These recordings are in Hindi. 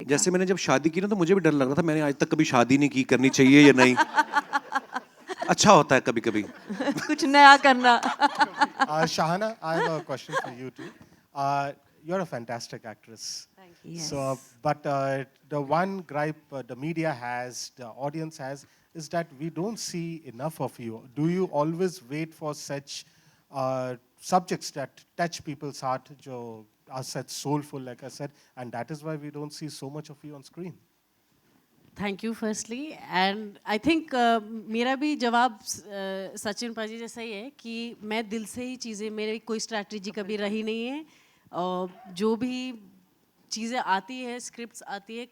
जैसे मैंने जब शादी की ना तो मुझे भी डर लग रहा था, मैंने आज तक कभी शादी नहीं की, करनी चाहिए या नहीं। अच्छा होता है कभी कभी। कुछ नया करना। Shahana, I have a question for you too. You're a fantastic actress. Thank you. So, but the one gripe the media has, the audience has, is that we don't see enough of you. Do you always wait for such subjects that touch people's heart, jo are such soulful, like I said, and that is why we don't see so much of you on screen? Thank you firstly and I think मेरा भी जवाब सचिन पाजी जैसा ही है कि मैं दिल से ही चीज़ें, मेरी कोई स्ट्रैटेजी कभी रही नहीं है। जो भी चीज़ें आती है, स्क्रिप्ट्स आती है,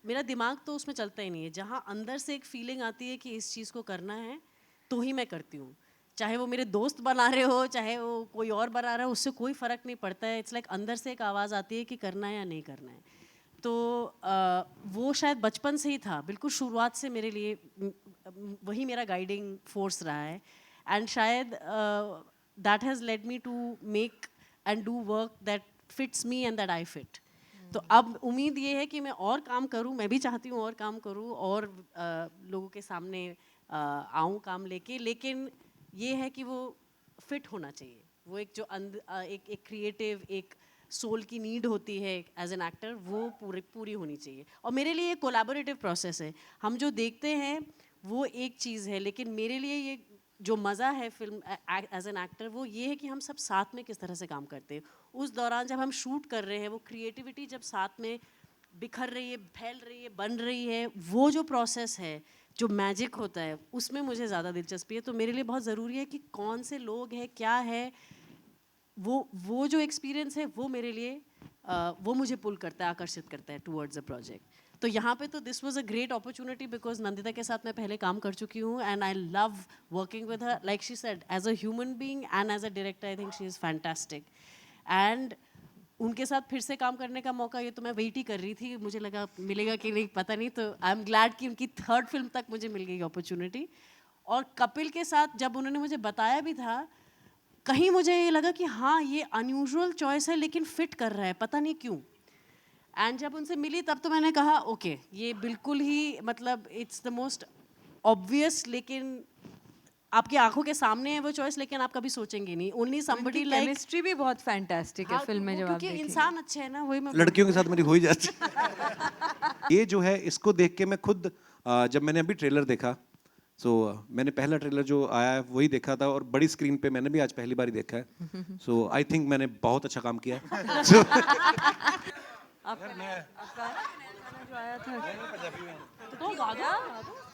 मेरा दिमाग तो उसमें चलता ही नहीं है। जहाँ अंदर से एक फीलिंग आती है कि इस चीज़ को करना है तो ही मैं करती हूँ। चाहे वो मेरे दोस्त बना रहे हो, चाहे वो कोई और बना रहा है, उससे कोई फ़र्क नहीं पड़ता है। इट्स लाइक अंदर से एक आवाज़ आती है कि करना है या नहीं करना है। तो वो शायद बचपन से ही था, बिल्कुल शुरुआत से मेरे लिए वही मेरा गाइडिंग फोर्स रहा है। एंड शायद that has led me to make and do work that fits me and that I fit. तो अब उम्मीद ये है कि मैं और काम करूं, मैं भी चाहती हूँ और काम करूं और लोगों के सामने आऊँ काम लेके, लेकिन ये है कि वो फिट होना चाहिए। वो एक जो एक क्रिएटिव, एक सोल की नीड होती है एज एन एक्टर, वो पूरी होनी चाहिए। और मेरे लिए ये कोलैबोरेटिव प्रोसेस है। हम जो देखते हैं वो एक चीज़ है, लेकिन मेरे लिए ये जो मज़ा है फिल्म एज एन एक्टर, वो ये है कि हम सब साथ में किस तरह से काम करते हैं। उस दौरान जब हम शूट कर रहे हैं, वो क्रिएटिविटी जब साथ में बिखर रही है, फैल रही है, बन रही है, वो जो प्रोसेस है, जो मैजिक होता है, उसमें मुझे ज़्यादा दिलचस्पी है। तो मेरे लिए बहुत ज़रूरी है कि कौन से लोग हैं, क्या है, वो जो एक्सपीरियंस है, वो मेरे लिए वो मुझे पुल करता है, आकर्षित करता है टूवर्ड्स अ प्रोजेक्ट। तो यहाँ पे तो this was a great opportunity because Nandita के साथ मैं पहले काम कर चुकी हूँ and I love working with her. Like she said, as a human being and as a director I think she is fantastic. And उनके साथ फिर से काम करने का मौका, ये तो मैं वेट ही कर रही थी, मुझे लगा मिलेगा कि नहीं पता नहीं। तो आई एम ग्लैड कि उनकी थर्ड फिल्म तक मुझे मिल गई अपॉर्चुनिटी। और कपिल के साथ जब उन्होंने मुझे बताया भी था, कहीं मुझे ये लगा कि हाँ ये अनयूजुअल चॉइस है लेकिन फिट कर रहा है, पता नहीं क्यों। एंड जब उनसे मिली तब तो मैंने कहा ओके, ये बिल्कुल ही मतलब इट्स द मोस्ट ऑब्वियस, लेकिन आपकी आंखों के सामने है वो चॉइस, लेकिन आप कभी सोचेंगे नहीं। ओनली समबडी लाइक, केमिस्ट्री भी बहुत फैंटास्टिक है फिल्म में जब आप क्योंकि देखेंगे। इंसान अच्छे है ना, वही मैं लड़कियों के साथ मेरी हो ही जाती। ये जो है, इसको देख के मैं खुद जब मैंने अभी ट्रेलर देखा, मैंने पहला ट्रेलर जो आया है वही देखा था, और बड़ी स्क्रीन पे मैंने भी आज पहली बार ही देखा है। सो आई थिंक मैंने बहुत अच्छा काम किया है। So, जो आया था तो गा दो,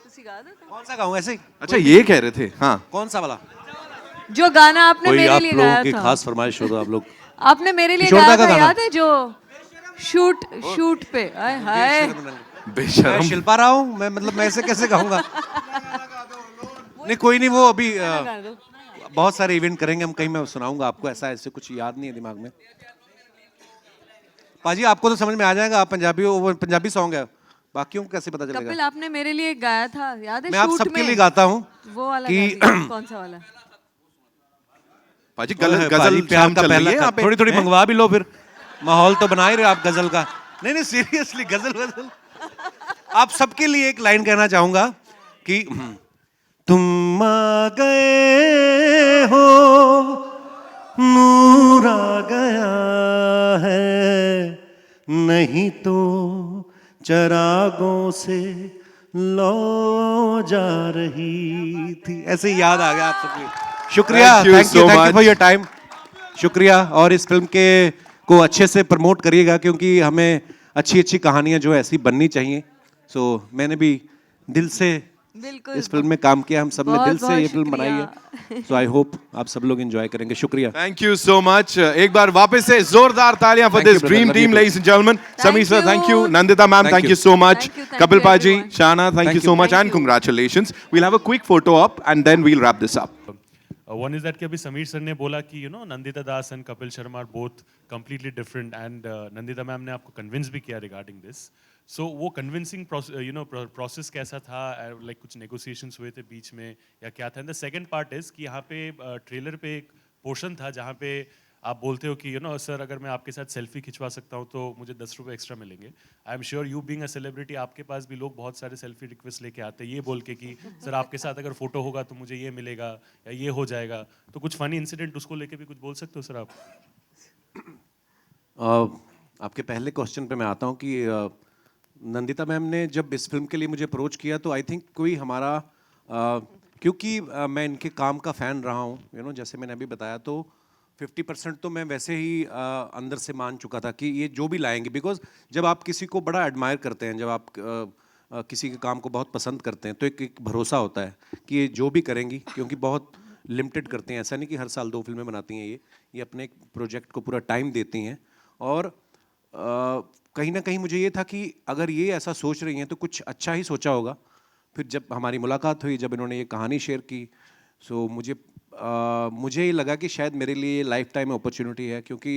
किसी गा दो। कौन सा गाऊं ऐसे ही? अच्छा ये कह रहे थे, हाँ कौन सा वाला? जो गाना आपने कोई मेरे आप लिए लोगों गाया की था, खास फरमाइश हो तो आप लोग। आपने मेरे लिए किशोरदा गाया का था, गाना। याद है जो शूट पे? हाय हाय, मैं बेशरम। शिल्पा रहा हूँ, मैं मतलब मैं ऐसे कैसे गाऊंगा? नहीं कोई नहीं, वो अभी बहुत सारे इवेंट करेंगे हम, कहीं मैं सुनाऊंगा आपको, ऐसे कुछ याद नहीं है दिमाग में। पाजी आपको तो समझ में आ जाएगा, आप पंजाबी हो, वो पंजाबी सॉन्ग है, बाकियों को कैसे पता कपिल चलेगा? आपने मेरे लिए गाया था, याद है? मैं आप शूट सबके में लिए गाता हूँ वो वाला कि गा दीजिए। कौन सा वाला? पाजी पाजी गजल प्यार शाम का चल रही पहला है यहाँ पे। थोड़ी थोड़ी मंगवा भी लो, फिर माहौल तो बना ही रहे आप गजल का। नहीं नहीं सीरियसली, गजल आप सबके लिए एक लाइन कहना चाहूंगा कि तुम आ गए हो, नूर आ गया है, नहीं तो चरागों से लो जा रही थी। ऐसे ही याद आ गया आप सबको। शुक्रिया, Thank you thank you, so thank you much. For your time. शुक्रिया, और इस फिल्म के को अच्छे से प्रमोट करिएगा, क्योंकि हमें अच्छी अच्छी कहानियां जो ऐसी बननी चाहिए। मैंने भी दिल से बिल्कुल, इस फिल्म में काम किया, हम सब ने दिल बहुत से ये फिल्म बनाई है। शुक्रिया। आई होप आप सब लोग एंजॉय करेंगे। शुक्रिया। Thank you so much. एक बार वापस से जोरदार तालियां for Thank you, this brother. Dream Love you team, too. Ladies and gentleman. Sameer sir Thank thank you, you. Nandita ma'am Thank thank you. You so much, Thank you, thank Kapil you, Paji, everyone. Shana thank you so much, Thank and you. congratulations. We'll have a quick photo up and then we'll wrap this up. One is that कि अभी समीर सर ने बोला कि Nandita Das and Kapil Sharma are both completely different, and Nandita ma'am ने आपको कन्विंस भी किया रिगार्डिंग दिस। सो वो कन्विंसिंग प्रोसेस कैसा था? लाइक कुछ नेगोशिएशंस हुए थे बीच में या क्या था? And the second part is कि यहाँ पे ट्रेलर पे एक पोर्शन था जहाँ पे आप बोलते हो कि सर अगर मैं आपके साथ सेल्फी खिंचवा सकता हूँ तो मुझे 10 रुपये एक्स्ट्रा मिलेंगे। I am sure you being a celebrity आपके पास भी लोग बहुत सारे सेल्फी रिक्वेस्ट लेके आते हैं ये बोल के कि सर आपके साथ अगर फोटो होगा तो मुझे ये मिलेगा या ये हो जाएगा। तो कुछ फनी इंसिडेंट उसको लेके भी कुछ बोल सकते हो सर आप? आपके पहले क्वेश्चन पे मैं आता हूँ कि नंदिता मैम ने जब इस फिल्म के लिए मुझे अप्रोच किया तो आई थिंक कोई हमारा क्योंकि मैं इनके काम का फ़ैन रहा हूँ जैसे मैंने अभी बताया तो 50% तो मैं वैसे ही अंदर से मान चुका था कि ये जो भी लाएंगे, बिकॉज जब आप किसी को बड़ा एडमायर करते हैं, जब आप किसी के काम को बहुत पसंद करते हैं तो एक भरोसा होता है कि ये जो भी करेंगी, क्योंकि बहुत लिमिटेड करते हैं, ऐसा नहीं कि हर साल 2 फिल्में बनाती हैं ये अपने प्रोजेक्ट को पूरा टाइम देती हैं। और कहीं ना कहीं मुझे ये था कि अगर ये ऐसा सोच रही हैं तो कुछ अच्छा ही सोचा होगा। फिर जब हमारी मुलाकात हुई, जब इन्होंने ये कहानी शेयर की, सो मुझे ये लगा कि शायद मेरे लिए लाइफ टाइम अपॉर्चुनिटी है, क्योंकि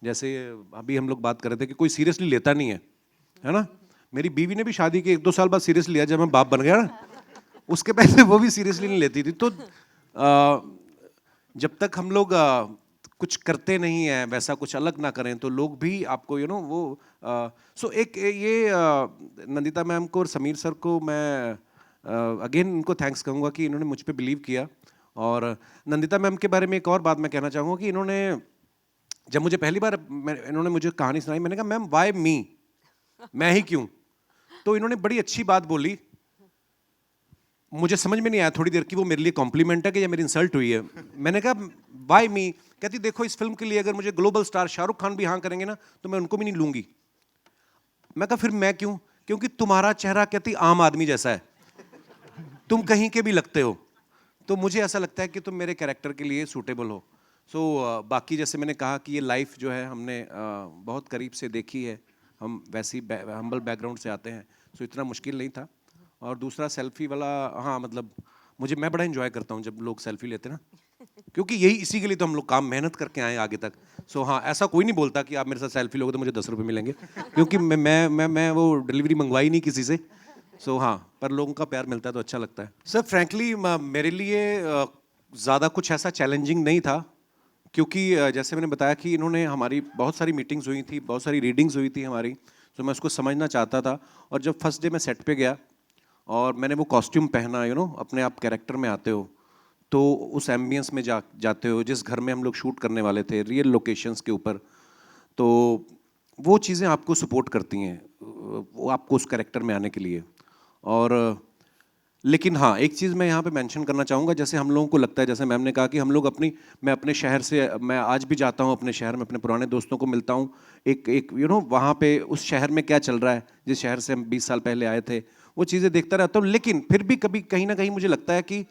जैसे अभी हम लोग बात कर रहे थे कि कोई सीरियसली लेता नहीं है ना। मेरी बीवी ने भी शादी के 1-2 साल बाद सीरियसली लिया, जब मैं बाप बन गया ना, उसके पहले वो भी सीरियसली नहीं लेती थी। तो जब तक हम लोग कुछ करते नहीं हैं, वैसा कुछ अलग ना करें, तो लोग भी आपको वो सो एक ये नंदिता मैम को और समीर सर को मैं अगेन इनको थैंक्स कहूँगा कि इन्होंने मुझ पे बिलीव किया। और नंदिता मैम के बारे में एक और बात मैं कहना चाहूँगा कि इन्होंने जब मुझे पहली बार इन्होंने मुझे कहानी सुनाई, मैंने कहा मैम वाई मी, मैं ही क्यों? तो इन्होंने बड़ी अच्छी बात बोली, मुझे समझ में नहीं आया थोड़ी देर की वो मेरे लिए कॉम्प्लीमेंट है कि या मेरी इंसल्ट हुई है। मैंने कहा वाई मी? कहती देखो इस फिल्म के लिए अगर मुझे ग्लोबल स्टार शाहरुख खान भी हाँ करेंगे ना तो मैं उनको भी नहीं लूंगी। मैं कहा फिर मैं क्यों? क्योंकि तुम्हारा चेहरा कहती आम आदमी जैसा है, तुम कहीं के भी लगते हो, तो मुझे ऐसा लगता है कि तुम मेरे कैरेक्टर के लिए सूटेबल हो। सो बाकी जैसे मैंने कहा कि ये लाइफ जो है हमने बहुत करीब से देखी है, हम वैसी हम्बल बैकग्राउंड से आते हैं, सो इतना मुश्किल नहीं था। और दूसरा सेल्फी वाला, हाँ मतलब मैं बड़ा एंजॉय करता हूँ जब लोग सेल्फी लेते हैं ना, क्योंकि इसी के लिए तो हम लोग काम मेहनत करके आए आगे तक। सो हाँ, ऐसा कोई नहीं बोलता कि आप मेरे साथ सेल्फी लोगे तो मुझे 10 रुपये मिलेंगे, क्योंकि मैं वो डिलीवरी मंगवाई नहीं किसी से। सो हाँ, पर लोगों का प्यार मिलता है तो अच्छा लगता है। सर फ्रैंकली मेरे लिए ज़्यादा कुछ ऐसा चैलेंजिंग नहीं था, क्योंकि जैसे मैंने बताया कि इन्होंने हमारी बहुत सारी मीटिंग्स हुई थी, बहुत सारी रीडिंग्स हुई थी हमारी, तो मैं उसको समझना चाहता था। और जब फर्स्ट डे मैं सेट पे गया और मैंने वो कॉस्ट्यूम पहना, अपने आप कैरेक्टर में आते हो, तो उस एम्बियंस में जाते हो जिस घर में हम लोग शूट करने वाले थे, रियल लोकेशंस के ऊपर, तो वो चीज़ें आपको सपोर्ट करती हैं, वो आपको उस कैरेक्टर में आने के लिए। और लेकिन हाँ, एक चीज़ मैं यहाँ पे मेंशन करना चाहूँगा, जैसे हम लोगों को लगता है, जैसे मैम ने कहा कि हम लोग मैं अपने शहर से, मैं आज भी जाता हूँ अपने शहर में, अपने पुराने दोस्तों को मिलता हूँ, एक वहाँ पे उस शहर में क्या चल रहा है, जिस शहर से हम 20 साल पहले आए थे, वो चीज़ें देखता रहता हूँ। लेकिन फिर भी कभी कहीं ना कहीं मुझे लगता है कि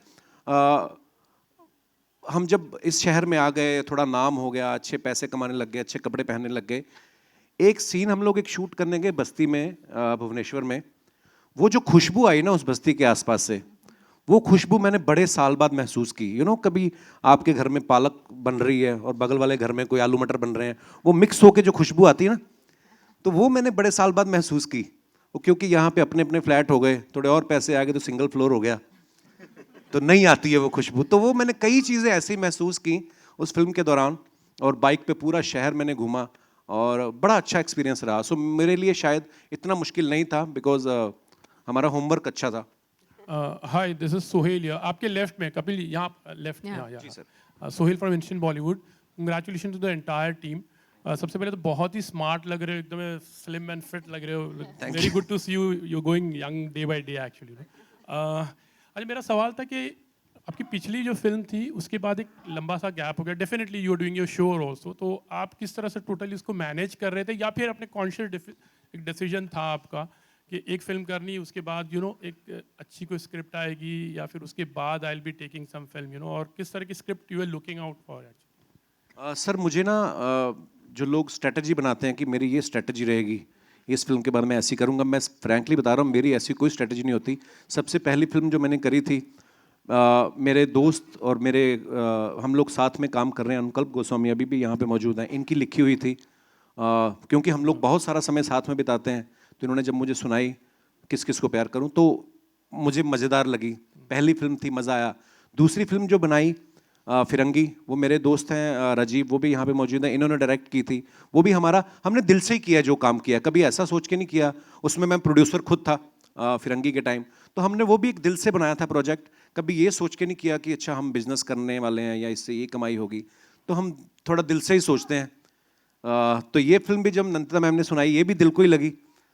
हम जब इस शहर में आ गए, थोड़ा नाम हो गया, अच्छे पैसे कमाने लग गए, अच्छे कपड़े पहनने लग गए, एक सीन हम लोग एक शूट करने गए बस्ती में, भुवनेश्वर में, वो जो खुशबू आई ना उस बस्ती के आसपास से, वो खुशबू मैंने बड़े साल बाद महसूस की। कभी आपके घर में पालक बन रही है और बगल वाले घर में कोई आलू मटर बन रहे हैं, वो मिक्स होके जो खुशबू आती है ना, तो वो मैंने बड़े साल बाद महसूस की। वो क्योंकि यहाँ पे अपने अपने फ्लैट हो गए, थोड़े और पैसे आ गए तो सिंगल फ्लोर हो गया, तो नहीं आती है वो खुशबू। तो वो मैंने कई चीज़ें ऐसी महसूस की उस फिल्म के दौरान, और बाइक पे पूरा शहर मैंने घूमा और बड़ा अच्छा एक्सपीरियंस रहा। सो मेरे लिए शायद इतना मुश्किल नहीं था, बिकॉज हमारा होमवर्क अच्छा था। Hi, this is Sohail here. आपके लेफ्ट में कपिल, यहाँ लेफ्ट, जी sir. Sohail from Instant Bollywood. Congratulation to the entire team. सबसे पहले तो बहुत ही स्मार्ट लग रहे हो, एकदम स्लिम एंड फिट लग रहे हो। Very good to see you, you going young day by day actually. अच्छा, मेरा सवाल था कि आपकी पिछली जो फिल्म थी उसके बाद एक लंबा सा गैप हो गया। Definitely you are doing your show also, तो आप किस तरह से टोटली इसको मैनेज कर रहे थे, या फिर अपने कॉन्शियस एक डिसीजन था आपका कि एक फिल्म करनी, उसके बाद एक अच्छी कोई स्क्रिप्ट आएगी, या फिर उसके बाद I will be taking some film, और किस तरह की script you are looking out for actually? Sir मुझे ना जो लोग स्ट्रेटजी बनाते हैं कि मेरी ये स्ट्रेटजी रहेगी, इस फिल्म के बाद मैं ऐसी करूँगा, मैं फ्रैंकली बता रहा हूँ मेरी ऐसी कोई स्ट्रेटजी नहीं होती। सबसे पहली फिल्म जो मैंने करी थी, मेरे दोस्त और मेरे हम लोग साथ में काम कर रहे हैं, अनुकल्प गोस्वामी अभी भी यहाँ पे मौजूद हैं, इनकी लिखी हुई थी। क्योंकि हम लोग बहुत सारा समय साथ में बिताते हैं, तो इन्होंने जब मुझे सुनाई किस किस को प्यार करूं, तो मुझे मज़ेदार लगी। पहली फिल्म थी, मज़ा आया। दूसरी फिल्म जो बनाई फिरंगी, वो मेरे दोस्त हैं, राजीव, वो भी यहाँ पे मौजूद हैं, इन्होंने डायरेक्ट की थी। वो भी हमने दिल से ही किया जो काम किया, कभी ऐसा सोच के नहीं किया। उसमें मैं प्रोड्यूसर खुद था फिरंगी के टाइम, तो हमने वो भी एक दिल से बनाया था प्रोजेक्ट। कभी ये सोच के नहीं किया कि अच्छा हम बिजनेस करने वाले हैं या इससे ये कमाई होगी, तो हम थोड़ा दिल से ही सोचते हैं। तो ये फिल्म भी जब नंदिता मैम ने सुनाई, ये भी दिल को ही लगी।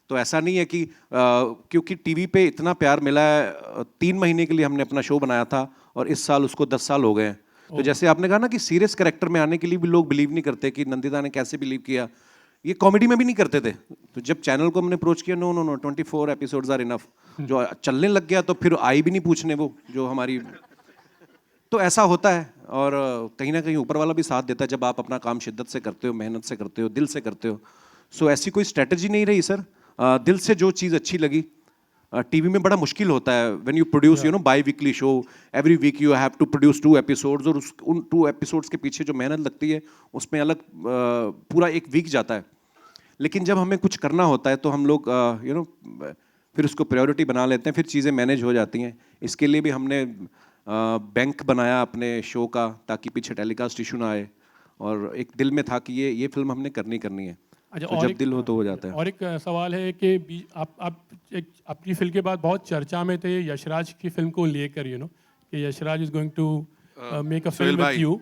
तो ऐसा नहीं है कि क्योंकि टीवी पे इतना प्यार मिला है, 3 महीने के लिए हमने अपना शो बनाया था और इस साल उसको 10 साल हो गए हैं। तो जैसे आपने कहा ना कि सीरियस कैरेक्टर में आने के लिए भी लोग बिलीव नहीं करते कि नंदिता ने कैसे बिलीव किया, ये कॉमेडी में भी नहीं करते थे। तो जब चैनल को हमने अप्रोच किया, no no no 24 episodes are enough, जो चलने लग गया तो फिर आई भी नहीं पूछने वो जो हमारी। तो ऐसा होता है और कहीं ना कहीं ऊपर वाला भी साथ देता है जब आप अपना काम शिद्दत से करते हो, मेहनत से करते हो, दिल से करते हो। सो ऐसी कोई स्ट्रेटजी नहीं रही सर, दिल से जो चीज़ अच्छी लगी। टीवी में बड़ा मुश्किल होता है when you produce you know biweekly show, every week you have to produce 2 episodes, और उन 2 एपिसोड्स के पीछे जो मेहनत लगती है उसमें अलग पूरा एक वीक जाता है। लेकिन जब हमें कुछ करना होता है तो हम लोग यू नो फिर उसको प्रायोरिटी बना लेते हैं, फिर चीज़ें मैनेज हो जाती हैं। इसके लिए भी हमने बैंक बनाया अपने शो का, ताकि पीछे टेलीकास्ट इशू ना आए, और एक दिल में था कि ये फिल्म हमने करनी है। अच्छा, तो और जब एक- दिल हो तो हो जाता है। और एक सवाल है कि आप एक अपनी फिल्म के बाद बहुत चर्चा में थे यशराज की फिल्म को लेकर, यू नो कि Yashraj is going to make a Sohail film with भाई, यू।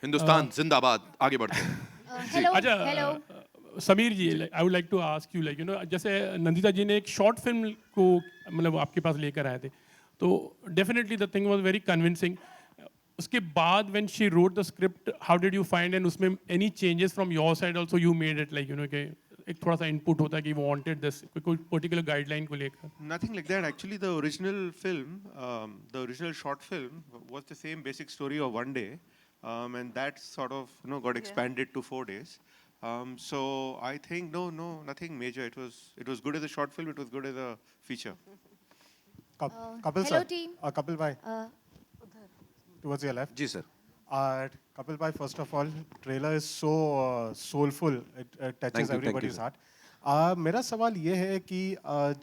हिंदुस्तान जिंदाबाद, आगे बढ़ते हैं। हेलो अच्छा, hello Sameer ji, I would like to ask you, like you know, जैसे नंदिता जी ने एक शॉर्ट फिल्म को मतलब आपके पास लेकर आए थे, तो definitely the thing was very convincing. उसके बाद when she wrote the script, how did you find, and उसमें any changes from your side also you made it, like you know कि एक थोड़ा सा इनपुट होता है कि वांटेड दिस, कोई पर्टिकुलर गाइडलाइन को लेकर? Nothing like that. Actually, the original film, the original short film, was the same basic story of one day, and that sort of got expanded to 4 days. So I think no, nothing major. It was good as a short film. It was good as a feature. Kapil hello sir, team. Kapil bhai, towards your left. जी sir. Kapil bhai, first of all, trailer is so soulful. It touches Thank you, everybody's sir. heart. मेरा सवाल ये है कि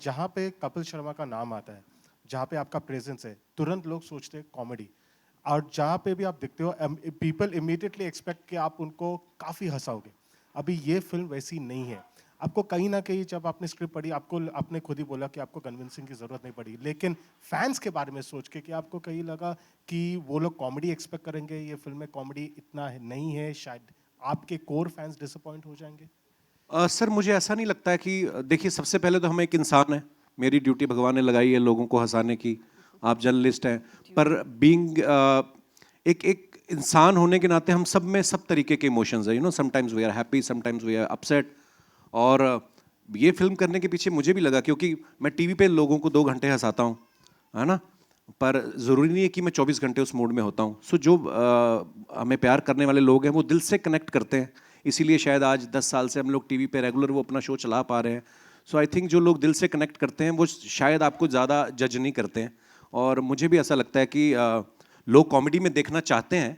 जहाँ पे कपिल शर्मा का नाम आता है, जहाँ पे आपका प्रेजेंस है, तुरंत लोग सोचते हैं कॉमेडी, और जहाँ पे भी आप दिखते हो, पीपल इमीडिएटली एक्सपेक्ट कि आप उनको काफ़ी हंसाओगे। अभी ये फिल्म वैसी नहीं है। आपको कहीं ना कहीं जब आपने स्क्रिप्ट पढ़ी, आपने खुद ही बोला कि आपको कन्विंसिंग की ज़रूरत नहीं पड़ी, लेकिन फैंस के बारे में सोच के कि आपको कहीं लगा कि वो लोग कॉमेडी एक्सपेक्ट करेंगे, ये फिल्म में कॉमेडी इतना नहीं है, शायद आपके कोर फैंस डिसअपॉइंट हो जाएंगे। सर मुझे ऐसा नहीं लगता है कि देखिए, सबसे पहले तो हम एक इंसान हैं, मेरी ड्यूटी भगवान ने लगाई है लोगों को हंसाने की, आप जर्नलिस्ट हैं, पर बीइंग एक इंसान होने के नाते हम सब में सब तरीके के इमोशंस हैं, you know, sometimes we are happy, sometimes we are upset. और ये फिल्म करने के पीछे मुझे भी लगा, क्योंकि मैं टीवी पे लोगों को 2 घंटे हंसाता हूँ, है ना, पर ज़रूरी नहीं है कि मैं 24 घंटे उस मूड में होता हूँ। सो जो हमें प्यार करने वाले लोग हैं वो दिल से कनेक्ट करते हैं, इसीलिए शायद आज 10 साल से हम लोग टीवी पे रेगुलर वो अपना शो चला पा रहे हैं। सो आई थिंक जो लोग दिल से कनेक्ट करते हैं वो शायद आपको ज़्यादा जज नहीं करते हैं। और मुझे भी ऐसा लगता है कि लोग कॉमेडी में देखना चाहते हैं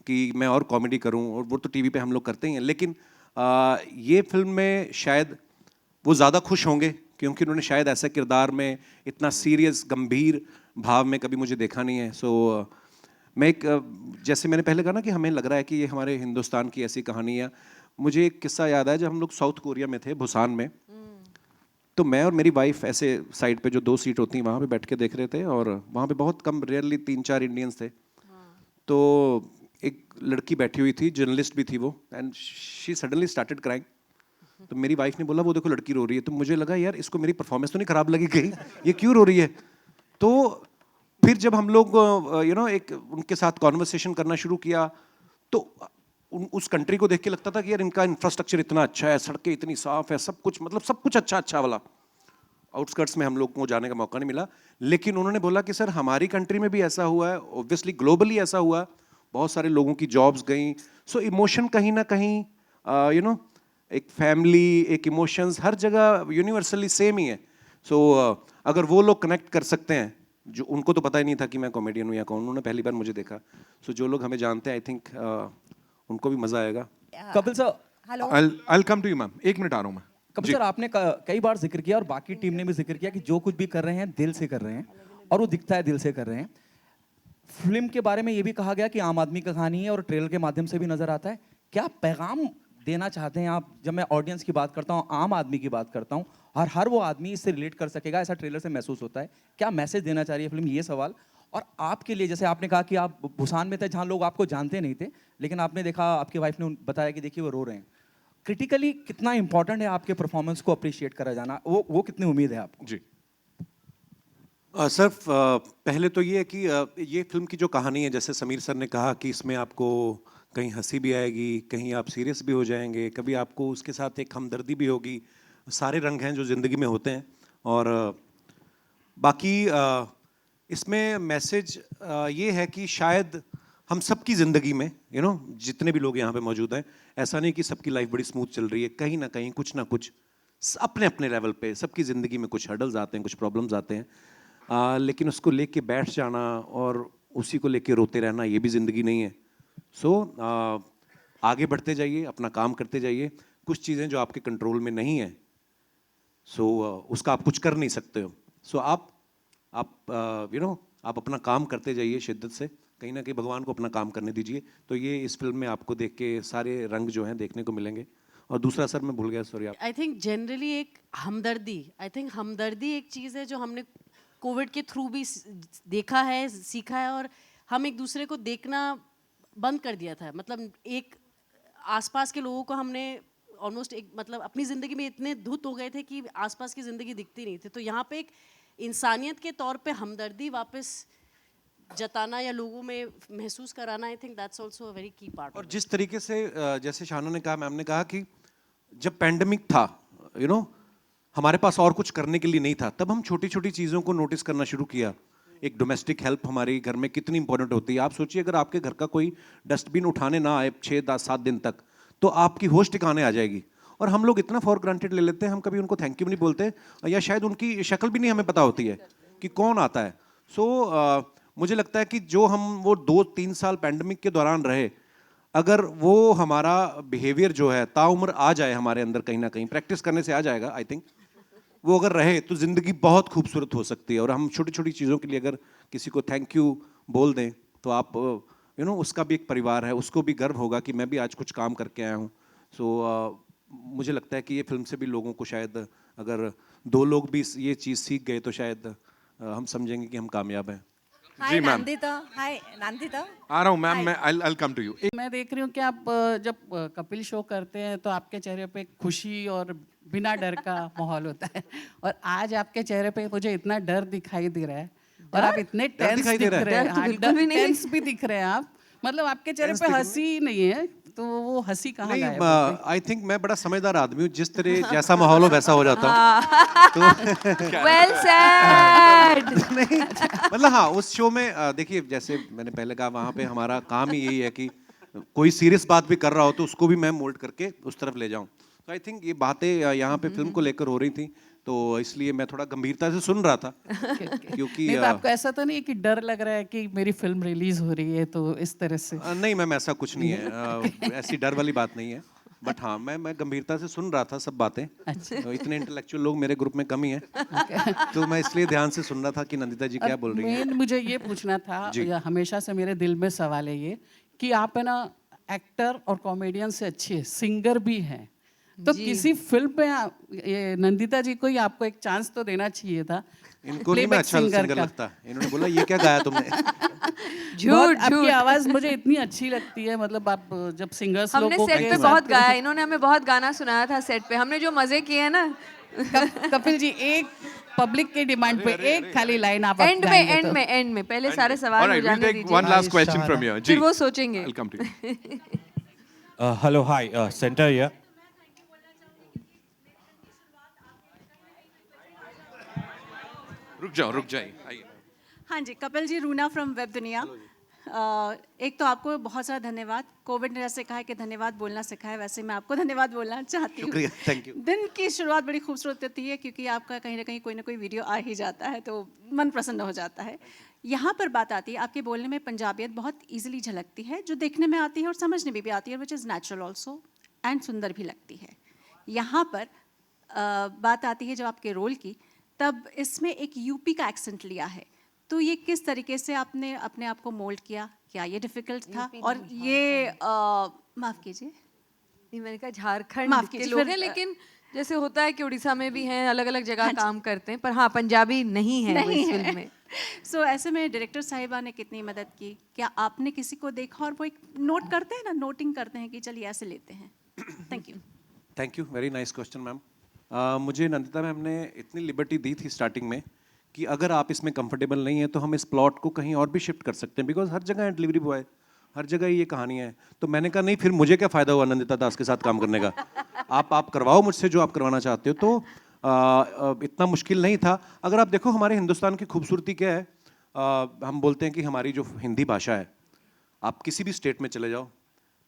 कि मैं और कॉमेडी करूं, और वो तो टीवी पे हम लोग करते ही हैं, लेकिन ये फिल्म में शायद वो ज़्यादा खुश होंगे, क्योंकि उन्होंने शायद ऐसा किरदार में इतना सीरियस गंभीर भाव में कभी मुझे देखा नहीं है। सो मैं एक जैसे मैंने पहले कहा ना कि हमें लग रहा है कि ये हमारे हिंदुस्तान की ऐसी कहानी है। मुझे एक किस्सा याद है, जब हम लोग साउथ कोरिया में थे, बुसान में, तो मैं और मेरी वाइफ ऐसे साइड पे जो 2 सीट होती हैं वहाँ पे बैठ के देख रहे थे, और वहाँ पे बहुत कम, रेयरली 3-4 इंडियंस थे। तो एक लड़की बैठी हुई थी, जर्नलिस्ट भी थी वो, and she suddenly started crying. तो मेरी वाइफ ने बोला वो देखो लड़की रो रही है। तो मुझे लगा यार इसको मेरी परफॉर्मेंस तो नहीं खराब लगी कहीं, ये क्यों रो रही है। तो फिर जब हम लोग यू नो एक उनके साथ कॉन्वर्सेशन करना शुरू किया, तो उस कंट्री को देख के लगता था कि यार इनका इंफ्रास्ट्रक्चर इतना अच्छा है, सड़कें इतनी साफ है, सब कुछ, मतलब सब कुछ अच्छा वाला। आउटस्कर्ट्स में हम लोग को जाने का मौका नहीं मिला, लेकिन उन्होंने बोला कि सर हमारी कंट्री में भी ऐसा हुआ है, ऑब्वियसली ग्लोबली ऐसा हुआ, बहुत सारे लोगों की जॉब्स गई। सो इमोशन कहीं ना कहीं यू नो एक फैमिली, एक इमोशंस हर जगह यूनिवर्सली सेम ही है। सो अगर वो लोग कनेक्ट कर सकते हैं, जो उनको तो पता ही नहीं था कि मैं कॉमेडियन हूँ या कौन, उन्होंने पहली बार मुझे देखा। सो जो लोग हमें जानते हैं, आई थिंक उनको भी मज़ा आएगा। Kapil sir, hello I'll come to you, ma'am, 1 minute आ रहा हूँ मैं। कपिल सर, आपने कई बार जिक्र किया और बाकी टीम ने भी जिक्र किया कि जो कुछ भी कर रहे हैं दिल से कर रहे हैं, और वो दिखता है दिल से कर रहे हैं। फिल्म के बारे में ये भी कहा गया कि आम आदमी का कहानी है और ट्रेलर के माध्यम से भी नजर आता है। क्या पैगाम देना चाहते हैं आप? जब मैं ऑडियंस की बात करता हूँ, आम आदमी की बात करता हूँ, और हर वो आदमी इससे रिलेट कर सकेगा, ऐसा ट्रेलर से महसूस होता है। क्या मैसेज देना चाह रही है फिल्म, ये सवाल। और आपके लिए, जैसे आपने कहा कि आप बुसान में थे जहाँ लोग आपको जानते नहीं थे, लेकिन आपने देखा, आपकी वाइफ ने बताया कि देखिए वो रो रहे हैं। क्रिटिकली कितना इंपॉर्टेंट है आपके परफॉर्मेंस को अप्रिशिएट करा जाना, वो कितनी उम्मीद है आपको? जी सर, पहले तो ये है कि ये फिल्म की जो कहानी है, जैसे समीर सर ने कहा कि इसमें आपको कहीं हंसी भी आएगी, कहीं आप सीरियस भी हो जाएंगे, कभी आपको उसके साथ एक हमदर्दी भी होगी। सारे रंग हैं जो ज़िंदगी में होते हैं। और बाकी इसमें मैसेज ये है कि शायद हम सबकी ज़िंदगी में जितने भी लोग यहाँ पे मौजूद हैं, ऐसा नहीं कि सबकी लाइफ बड़ी स्मूथ चल रही है। कहीं ना कहीं कुछ ना कुछ अपने अपने लेवल पे सबकी ज़िंदगी में कुछ हर्डल्स आते हैं, कुछ प्रॉब्लम्स आते हैं। लेकिन उसको लेके बैठ जाना और उसी को लेके रोते रहना, ये भी ज़िंदगी नहीं है। सो आगे बढ़ते जाइए, अपना काम करते जाइए। कुछ चीज़ें जो आपके कंट्रोल में नहीं है, सो उसका आप कुछ कर नहीं सकते हो। सो आप आप अपना काम करते जाइए शिद्दत से। कहीं ना कहीं भगवान को अपना काम करने दीजिए। तो ये इस फिल्म में आपको देख के सारे रंग जो हैं देखने को मिलेंगे। और दूसरा सर मैं भूल गया, सॉरी। आप आई थिंक जनरली एक हमदर्दी, एक चीज़ है जो हमने कोविड के थ्रू भी देखा है, सीखा है, और हम एक दूसरे को देखना बंद कर दिया था। मतलब एक आसपास के लोगों को हमने ऑलमोस्ट एक अपनी ज़िंदगी में इतने धुत हो गए थे कि आसपास की ज़िंदगी दिखती नहीं थी। तो यहाँ पे एक इंसानियत के तौर पे हमदर्दी वापस जताना या लोगों में महसूस कराना, I think that's also a very की पार्ट। और जिस तरीके से जैसे शाना ने कहा, मैम ने कहा कि जब पैंडेमिक था, हमारे पास और कुछ करने के लिए नहीं था, तब हम छोटी छोटी चीज़ों को नोटिस करना शुरू किया। एक डोमेस्टिक हेल्प हमारे घर में कितनी इंपॉर्टेंट होती है। आप सोचिए, अगर आपके घर का कोई डस्टबिन उठाने ना आए 6-7 दिन तक, तो आपकी होश ठिकाने आ जाएगी। और हम लोग इतना फॉर ग्रांटेड ले लेते हैं, हम कभी उनको थैंक यू नहीं बोलते, या शायद उनकी शक्ल भी नहीं हमें पता होती है कि कौन आता है। सो मुझे लगता है कि जो हम वो 2-3 साल पैंडेमिक के दौरान रहे, अगर वो हमारा बिहेवियर जो है ताउम्र आ जाए हमारे अंदर, कहीं ना कहीं प्रैक्टिस करने से आ जाएगा, आई थिंक वो अगर रहे तो ज़िंदगी बहुत खूबसूरत हो सकती है। और हम छोटी छोटी चीज़ों के लिए अगर किसी को थैंक यू बोल दें, तो आप उसका भी एक परिवार है, उसको भी गर्व होगा कि मैं भी आज कुछ काम करके आया हूँ। सो मुझे लगता है कि ये फिल्म से भी लोगों को शायद, अगर 2 लोग भी ये चीज़ सीख गए, तो शायद हम समझेंगे कि हम कामयाब हैं। जी मैम, हाय नंदिता। आ रहा हूँ मैम, मैं I'll come to you। मैं देख रही हूँ कि आप जब कपिल शो करते हैं तो आपके चेहरे पे खुशी और बिना डर का माहौल होता है, और आज आपके चेहरे पे मुझे इतना डर दिखाई दे रहा है, और आप इतने टेंस दिखाई दे दिख रहा है? रहे हैं। डर तो हाँ, बिल्कुल भी नहीं। टेंस भी दिख रहे हैं आप। मतलब आपके चेहरे पे हंसी नहीं है, तो वो हंसी कहाँ नहीं, गायब हो गई? आई थिंक मैं बड़ा समझदार आदमी हूँ, जिस तरह जैसा माहौल हो वैसा हो जाता हूँ। Well said. नहीं, मतलब हाँ, उस शो में देखिए, जैसे मैंने पहले कहा, वहाँ पे हमारा काम ही यही है कि कोई सीरियस बात भी कर रहा हो तो उसको भी मैं मोल्ड करके उस तरफ ले जाऊँ। तो आई थिंक ये बातें यहाँ पे फिल्म को लेकर हो रही थी, तो इसलिए मैं थोड़ा गंभीरता से सुन रहा था। क्योंकि नहीं तो आपको ऐसा तो नहीं है कि डर लग रहा है कि मेरी फिल्म रिलीज हो रही है, तो इस तरह से? नहीं मैम, ऐसा कुछ नहीं है, ऐसी डर वाली बात नहीं है। बट हाँ, मैं गंभीरता से सुन रहा था सब बातें। तो इतने इंटेलेक्चुअल लोग मेरे ग्रुप में कम ही हैं, तो मैं इसलिए ध्यान से सुन रहा था कि नंदिता जी क्या बोल रही हैं। मेन मुझे ये पूछना था, या हमेशा से मेरे दिल में सवाल है ये, कि आप है ना एक्टर और कॉमेडियन से अच्छे सिंगर भी हैं, तो किसी फिल्म में ये नंदिता जी को ही आपको एक चांस तो देना चाहिए था। इनको नहीं मैं अच्छा सिंगर लगता, इन्होंने बोला ये क्या गाया तुमने। झूठ, आपकी आवाज मुझे इतनी अच्छी लगती है। मतलब आप जब सिंगर्स हमने लोगों सेट पे बहुत गाया, इन्होंने हमें बहुत गाना सुनाया था सेट पे, हमने जो मजे किए हैं ना। कपिल जी, एक पब्लिक के डिमांड पे एक खाली लाइन आप एंड में पहले सारे सवाल हो जाने दीजिए, one last question from here। फिर वो सोचेंगे। I'll come to you। Hello, hi, centre here. रुक जाइए, आइए। हाँ जी, कपिल जी, रूना फ्रॉम वेब दुनिया। एक तो आपको बहुत सारा धन्यवाद। कोविड ने जैसे कहा है कि धन्यवाद बोलना सिखाया, वैसे मैं आपको धन्यवाद बोलना चाहती हूँ। शुक्रिया, थैंक यू। दिन की शुरुआत बड़ी खूबसूरत होती है, क्योंकि आपका कहीं ना कहीं कोई ना कोई वीडियो आ ही जाता है, तो मन प्रसन्न हो जाता है। यहाँ पर बात आती है, आपके बोलने में पंजाबियत बहुत ईजिली झलकती है, जो देखने में आती है और समझने में भी आती है, which is natural also and सुंदर भी लगती है। यहाँ पर बात आती है जब आपके रोल की, तब इसमें एक यूपी का एक्सेंट लिया है, तो तो ये किस तरीके से आपने अपने आप को मोल्ड किया? क्या ये डिफिकल्ट था? और ये माफ कीजिए, नहीं मैंने कहा झारखंड माफ के कीजिए, लोग फिर- हैं, लेकिन जैसे होता है कि उड़ीसा में भी हैं, अलग अलग जगह काम करते हैं, पर हाँ पंजाबी नहीं है वो इस फिल्म में। सो ऐसे में डायरेक्टर साहिबा ने कितनी मदद की? क्या आपने किसी को देखा और वो एक नोट करते हैं ना, नोटिंग करते हैं कि चलिए ऐसे लेते हैं? Thank you, very nice question ma'am. मुझे नंदिता मैम ने इतनी लिबर्टी दी थी स्टार्टिंग में कि अगर आप इसमें कंफर्टेबल नहीं है तो हम इस प्लॉट को कहीं और भी शिफ्ट कर सकते हैं, बिकॉज हर जगह डिलीवरी बॉय, हर जगह ये कहानियाँ हैं। तो मैंने कहा नहीं, फिर मुझे क्या फ़ायदा हुआ नंदिता दास के साथ काम करने का। आप करवाओ मुझसे जो आप करवाना चाहते हो। तो इतना मुश्किल नहीं था। अगर आप देखो हमारे हिंदुस्तान की खूबसूरती क्या है, हम बोलते हैं कि हमारी जो हिंदी भाषा है, आप किसी भी स्टेट में चले जाओ,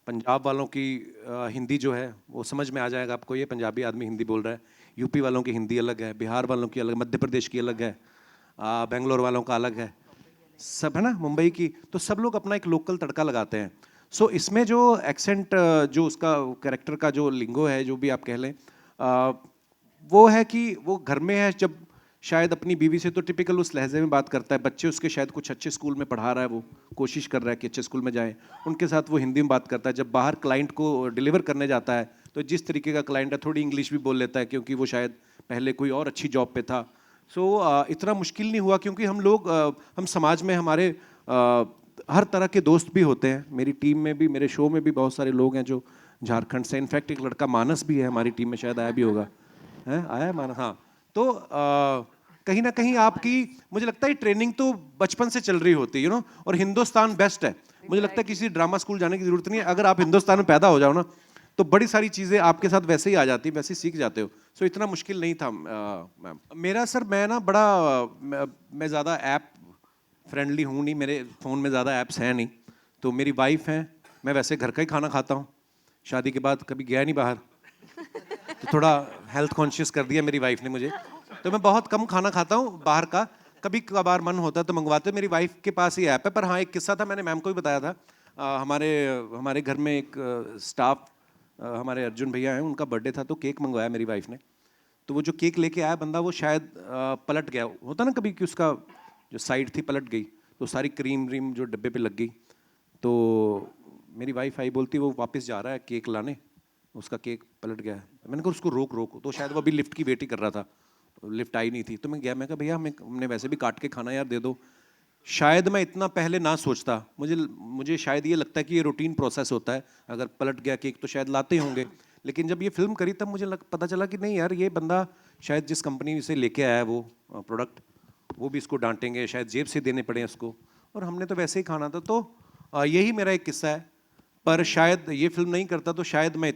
पंजाब वालों की हिंदी जो है वो समझ में आ जाएगा आपको, ये पंजाबी आदमी हिंदी बोल रहा है। यूपी वालों की हिंदी अलग है, बिहार वालों की अलग, मध्य प्रदेश की अलग है, बेंगलोर वालों का अलग है, सब है ना, मुंबई की। तो सब लोग अपना एक लोकल तड़का लगाते हैं। सो इसमें जो एक्सेंट, जो उसका कैरेक्टर का जो लिंगो है, जो भी आप कह लें, वो है कि वो घर में है जब शायद अपनी बीवी से तो टिपिकल उस लहजे में बात करता है। बच्चे उसके शायद कुछ अच्छे स्कूल में पढ़ा रहा है, वो कोशिश कर रहा है कि अच्छे स्कूल में जाए, उनके साथ वो हिंदी में बात करता है। जब बाहर क्लाइंट को डिलीवर करने जाता है तो जिस तरीके का क्लाइंट है, थोड़ी इंग्लिश भी बोल लेता है, क्योंकि वो शायद पहले कोई और अच्छी जॉब पे था। सो इतना मुश्किल नहीं हुआ, क्योंकि हम लोग हम समाज में हमारे हर तरह के दोस्त भी होते हैं। मेरी टीम में भी, मेरे शो में भी बहुत सारे लोग हैं जो झारखंड से, इनफैक्ट एक लड़का मानस भी है हमारी टीम में, शायद आया भी होगा, है आया है मानस, हाँ। तो कहीं ना कहीं आपकी, मुझे लगता है ट्रेनिंग तो बचपन से चल रही होती है, यू नो। और हिंदुस्तान बेस्ट है, मुझे लगता है किसी ड्रामा स्कूल जाने की जरूरत नहीं है। अगर आप हिंदुस्तान में पैदा हो जाओ ना, तो बड़ी सारी चीज़ें आपके साथ वैसे ही आ जाती, वैसे ही सीख जाते हो। सो इतना मुश्किल नहीं था मैम। मेरा सर, मैं ना बड़ा, मैं ज़्यादा ऐप फ्रेंडली हूँ नहीं, मेरे फ़ोन में ज़्यादा ऐप्स हैं नहीं। तो मेरी वाइफ हैं, मैं वैसे घर का ही खाना खाता हूँ, शादी के बाद कभी गया नहीं बाहर, तो थोड़ा हेल्थ कॉन्शियस कर दिया मेरी वाइफ ने मुझे। तो मैं बहुत कम खाना खाता हूँ बाहर का, कभी कभार मन होता है तो मंगवाते। मेरी वाइफ के पास ही ऐप है। पर हाँ, एक किस्सा था, मैंने मैम को भी बताया था। हमारे घर में एक स्टाफ, हमारे अर्जुन भैया हैं, उनका बर्थडे था, तो केक मंगवाया मेरी वाइफ ने। तो वो जो केक लेके आया बंदा, वो शायद पलट गया, होता ना कभी कि उसका जो साइड थी पलट गई, तो सारी क्रीम व्रीम जो डब्बे पे लग गई। तो मेरी वाइफ आई, बोलती वो वापस जा रहा है केक लाने, उसका केक पलट गया है। मैंने कहा उसको रोक। तो शायद वो अभी लिफ्ट की वेट ही कर रहा था, लिफ्ट आई नहीं थी। तो मैं गया, मैं कहा भैया हमने वैसे भी काट के खाना यार दे दो। शायद मैं इतना पहले ना सोचता, मुझे शायद ये लगता है कि ये रूटीन प्रोसेस होता है, अगर पलट गया केक तो शायद लाते होंगे। लेकिन जब ये फिल्म करी तब मुझे पता चला कि नहीं यार, ये बंदा शायद जिस कंपनी से लेके आया है वो प्रोडक्ट, वो भी इसको डांटेंगे, शायद जेब से देने पड़े उसको, और हमने तो वैसे ही खाना था। तो यही मेरा एक किस्सा है। पर शायद ये फिल्म नहीं करता तो शायद मैं